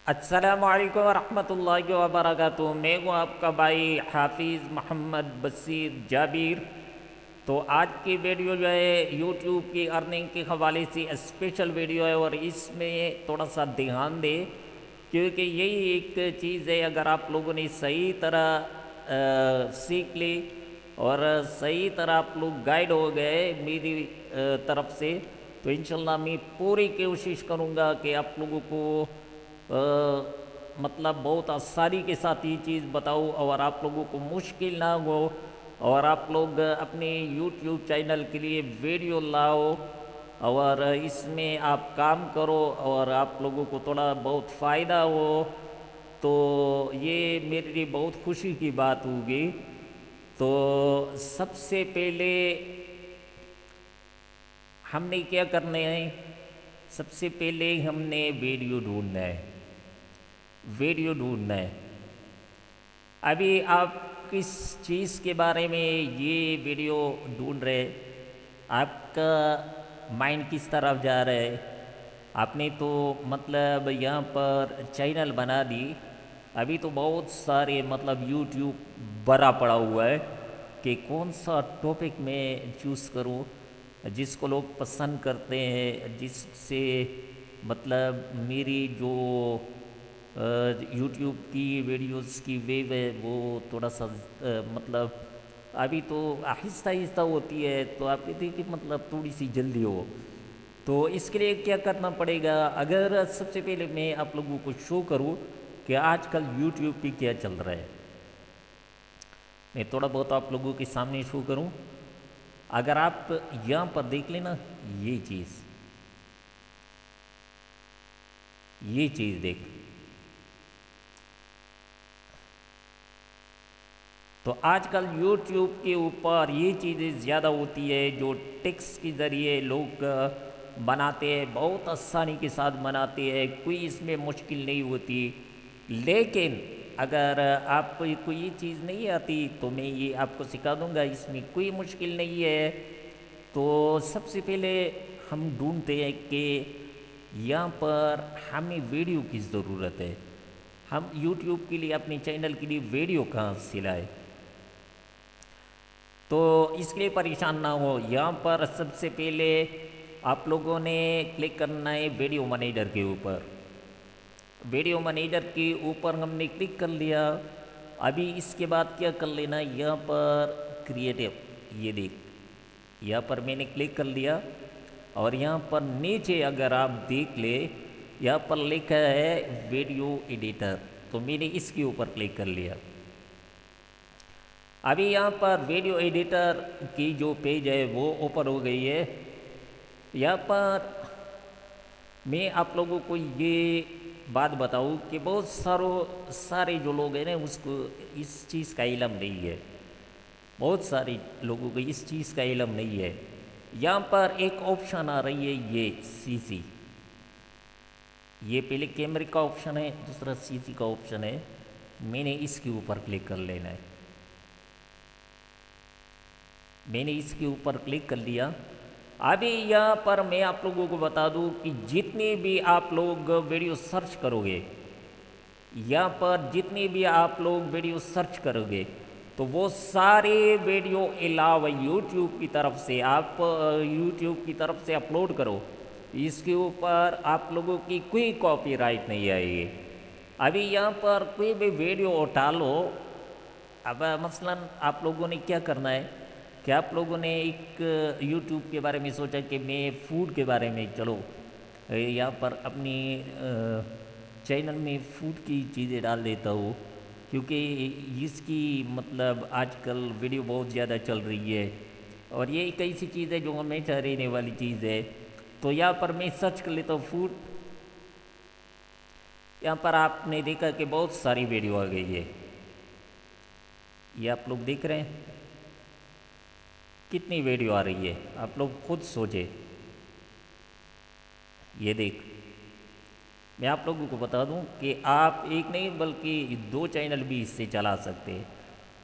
अस्सलामुअलैकुम वरहमतुल्लाहि वबरकातुहू। मैं हूँ आपका भाई हाफिज़ मोहम्मद बशीर जाबिर। तो आज की वीडियो जो है यूट्यूब की अर्निंग के हवाले से स्पेशल वीडियो है और इसमें थोड़ा सा ध्यान दें, क्योंकि यही एक चीज़ है, अगर आप लोगों ने सही तरह सीख ली और सही तरह आप लोग गाइड हो गए मेरी तरफ से, तो इंशाल्लाह मैं पूरी कोशिश करूँगा कि आप लोगों को मतलब बहुत आसानी के साथ ये चीज़ बताऊँ और आप लोगों को मुश्किल ना हो, और आप लोग अपने यूट्यूब चैनल के लिए वीडियो लाओ और इसमें आप काम करो और आप लोगों को थोड़ा बहुत फ़ायदा हो, तो ये मेरे लिए बहुत खुशी की बात होगी। तो सबसे पहले हमने क्या करना है, सबसे पहले हमने वीडियो ढूंढना है। वीडियो ढूंढना है। अभी आप किस चीज़ के बारे में ये वीडियो ढूंढ रहे, आपका माइंड किस तरफ जा रहा है? आपने तो मतलब यहाँ पर चैनल बना दी, अभी तो बहुत सारे मतलब यूट्यूब भरा पड़ा हुआ है कि कौन सा टॉपिक मैं चूज़ करूँ जिसको लोग पसंद करते हैं, जिससे मतलब मेरी जो यूट्यूब की वीडियोस की वेव है वो थोड़ा सा मतलब अभी तो आहिस्ता आहिस्ता होती है, तो आप कहते हैं कि मतलब थोड़ी सी जल्दी हो। तो इसके लिए क्या करना पड़ेगा, अगर सबसे पहले मैं आप लोगों को शो करूं कि आजकल यूट्यूब पे क्या चल रहा है, मैं थोड़ा बहुत आप लोगों के सामने शो करूं। अगर आप यहाँ पर देख लेना, ये चीज़ देख, तो आजकल यूट्यूब के ऊपर ये चीज़ें ज़्यादा होती है जो टेक्स्ट के ज़रिए लोग बनाते हैं, बहुत आसानी के साथ बनाते हैं, कोई इसमें मुश्किल नहीं होती। लेकिन अगर आपको कोई ये चीज़ नहीं आती तो मैं ये आपको सिखा दूंगा, इसमें कोई मुश्किल नहीं है। तो सबसे पहले हम ढूंढते हैं कि यहाँ पर हमें वीडियो की ज़रूरत है, हम यूट्यूब के लिए अपने चैनल के लिए वीडियो कहाँ से लाए। तो इसके लिए परेशान ना हो, यहाँ पर सबसे पहले आप लोगों ने क्लिक करना है वीडियो मैनेजर के ऊपर। वीडियो मैनेजर के ऊपर हमने क्लिक कर लिया। अभी इसके बाद क्या कर लेना, यहाँ पर क्रिएटिव, ये देख, यहाँ पर मैंने क्लिक कर लिया और यहाँ पर नीचे अगर आप देख ले, यहाँ पर लिखा है वीडियो एडिटर, तो मैंने इसके ऊपर क्लिक कर लिया। अभी यहाँ पर वीडियो एडिटर की जो पेज है वो ओपन हो गई है। यहाँ पर मैं आप लोगों को ये बात बताऊँ कि बहुत सारे जो लोग हैं ना, उसको इस चीज़ का इल्म नहीं है, बहुत सारे लोगों को इस चीज़ का इल्म नहीं है। यहाँ पर एक ऑप्शन आ रही है, ये सीसी, ये पहले कैमरे का ऑप्शन है, दूसरा सीसी का ऑप्शन है, मैंने इसके ऊपर क्लिक कर लेना है। मैंने इसके ऊपर क्लिक कर लिया। अभी यहाँ पर मैं आप लोगों को बता दूं कि जितने भी आप लोग वीडियो सर्च करोगे, यहाँ पर जितने भी आप लोग वीडियो सर्च करोगे, तो वो सारे वीडियो अलावा यूट्यूब की तरफ से आप यूट्यूब की तरफ से अपलोड करो, इसके ऊपर आप लोगों की कोई कॉपीराइट नहीं आएगी। अभी यहाँ पर कोई भी वीडियो उठा लो, अब मसलन आप लोगों ने क्या करना है कि आप लोगों ने एक यूट्यूब के बारे में सोचा कि मैं फूड के बारे में, चलो यहाँ पर अपनी चैनल में फूड की चीज़ें डाल देता हूँ, क्योंकि इसकी मतलब आजकल वीडियो बहुत ज़्यादा चल रही है और ये एक ऐसी चीज़ है जो हमेशा रहने वाली चीज़ है। तो यहाँ पर मैं सर्च कर लेता हूँ फूड। यहाँ पर आपने देखा कि बहुत सारी वीडियो आ गई है, ये आप लोग देख रहे हैं कितनी वीडियो आ रही है, आप लोग खुद सोचे। ये देख, मैं आप लोगों को बता दूं कि आप एक नहीं बल्कि दो चैनल भी इससे चला सकते हैं।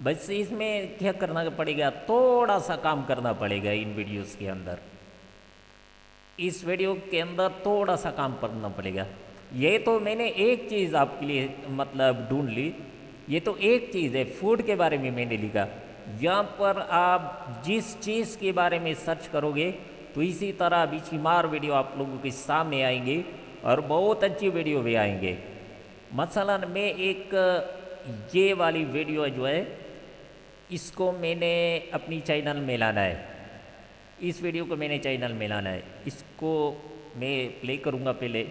बस इसमें क्या करना पड़ेगा, थोड़ा सा काम करना पड़ेगा इन वीडियोस के अंदर, इस वीडियो के अंदर थोड़ा सा काम करना पड़ेगा। ये तो मैंने एक चीज़ आपके लिए मतलब ढूंढ ली। ये तो एक चीज़ है, फूड के बारे में मैंने लिखा। यहाँ पर आप जिस चीज़ के बारे में सर्च करोगे तो इसी तरह बेशुमार वीडियो आप लोगों के सामने आएंगे और बहुत अच्छी वीडियो भी आएंगे। मसलन मैं एक ये वाली वीडियो जो है इसको मैंने अपनी चैनल में लाना है। इस वीडियो को मैंने चैनल में लाना है। इसको मैं प्ले करूँगा पहले।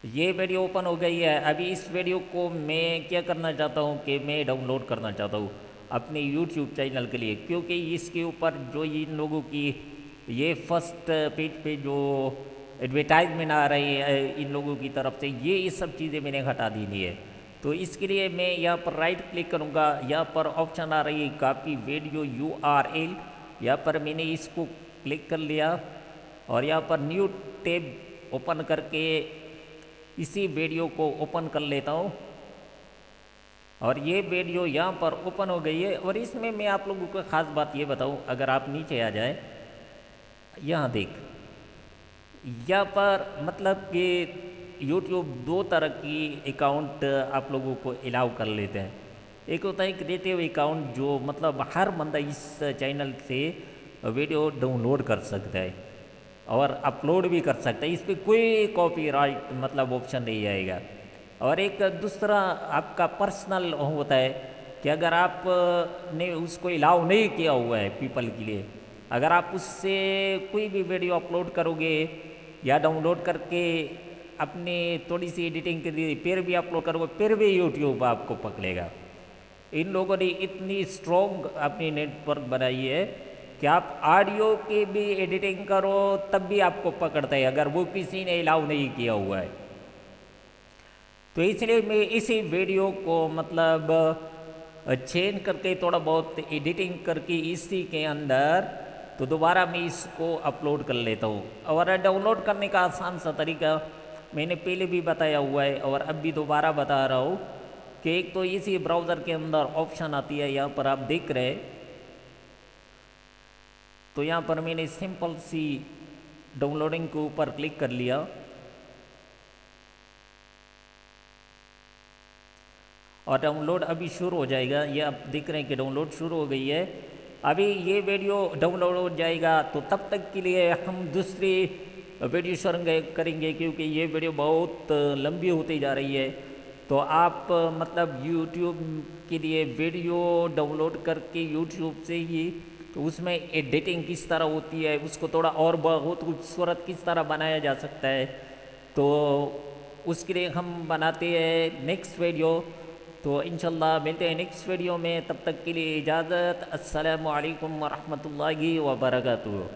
ये वीडियो ओपन हो गई है। अभी इस वीडियो को मैं क्या करना चाहता हूँ कि मैं डाउनलोड करना चाहता हूँ अपने यूट्यूब चैनल के लिए, क्योंकि इसके ऊपर जो इन लोगों की ये फर्स्ट पेज पे जो एडवर्टाइजमेंट आ रही है इन लोगों की तरफ से, ये सब चीज़ें मैंने हटा देनी है। तो इसके लिए मैं यहाँ पर राइट क्लिक करूँगा। यहाँ पर ऑप्शन आ रही है कॉपी वीडियो URL। यहाँ पर मैंने इसको क्लिक कर लिया और यहाँ पर न्यू टैब ओपन करके इसी वीडियो को ओपन कर लेता हूँ और ये वीडियो यहाँ पर ओपन हो गई है। और इसमें मैं आप लोगों को ख़ास बात ये बताऊँ, अगर आप नीचे आ जाए, यहाँ देख, यहाँ पर मतलब कि YouTube दो तरह की अकाउंट आप लोगों को अलाउ कर लेते हैं। एक होता है क्रिएटिव अकाउंट, जो मतलब हर बंदा इस चैनल से वीडियो डाउनलोड कर सकता है और अपलोड भी कर सकता है। इस पर कोई कॉपीराइट मतलब ऑप्शन नहीं आएगा। और एक दूसरा आपका पर्सनल होता है कि अगर आप ने उसको अलाउ नहीं किया हुआ है पीपल के लिए, अगर आप उससे कोई भी वीडियो अपलोड करोगे या डाउनलोड करके अपनी थोड़ी सी एडिटिंग के लिए फिर भी अपलोड करोगे, फिर भी यूट्यूब आपको पकड़ेगा। इन लोगों ने इतनी स्ट्रॉन्ग अपनी नेटवर्क बनाई है कि आप ऑडियो की भी एडिटिंग करो तब भी आपको पकड़ता है, अगर वो किसी ने अलाउ नहीं किया हुआ है। तो इसलिए मैं इसी वीडियो को मतलब चेंज करके थोड़ा बहुत एडिटिंग करके इसी के अंदर तो दोबारा मैं इसको अपलोड कर लेता हूँ। और डाउनलोड करने का आसान सा तरीका मैंने पहले भी बताया हुआ है और अब भी दोबारा बता रहा हूँ कि एक तो इसी ब्राउज़र के अंदर ऑप्शन आती है, यहाँ पर आप देख रहे हैं। तो यहाँ पर मैंने सिंपल सी डाउनलोडिंग के ऊपर क्लिक कर लिया और डाउनलोड अभी शुरू हो जाएगा। ये आप देख रहे हैं कि डाउनलोड शुरू हो गई है। अभी ये वीडियो डाउनलोड हो जाएगा तो तब तक के लिए हम दूसरी वीडियो शुरू करेंगे, क्योंकि ये वीडियो बहुत लंबी होती जा रही है। तो आप मतलब YouTube के लिए वीडियो डाउनलोड करके YouTube से ही, तो उसमें एडिटिंग किस तरह होती है, उसको थोड़ा और बहुत खूबसूरत किस तरह बनाया जा सकता है, तो उसके लिए हम बनाते हैं नेक्स्ट वीडियो। तो इंशाल्लाह मिलते हैं नेक्स्ट वीडियो में। तब तक के लिए इजाज़त। अस्सलामु अलैकुम वरहमतुल्लाहि वबरकातुहू।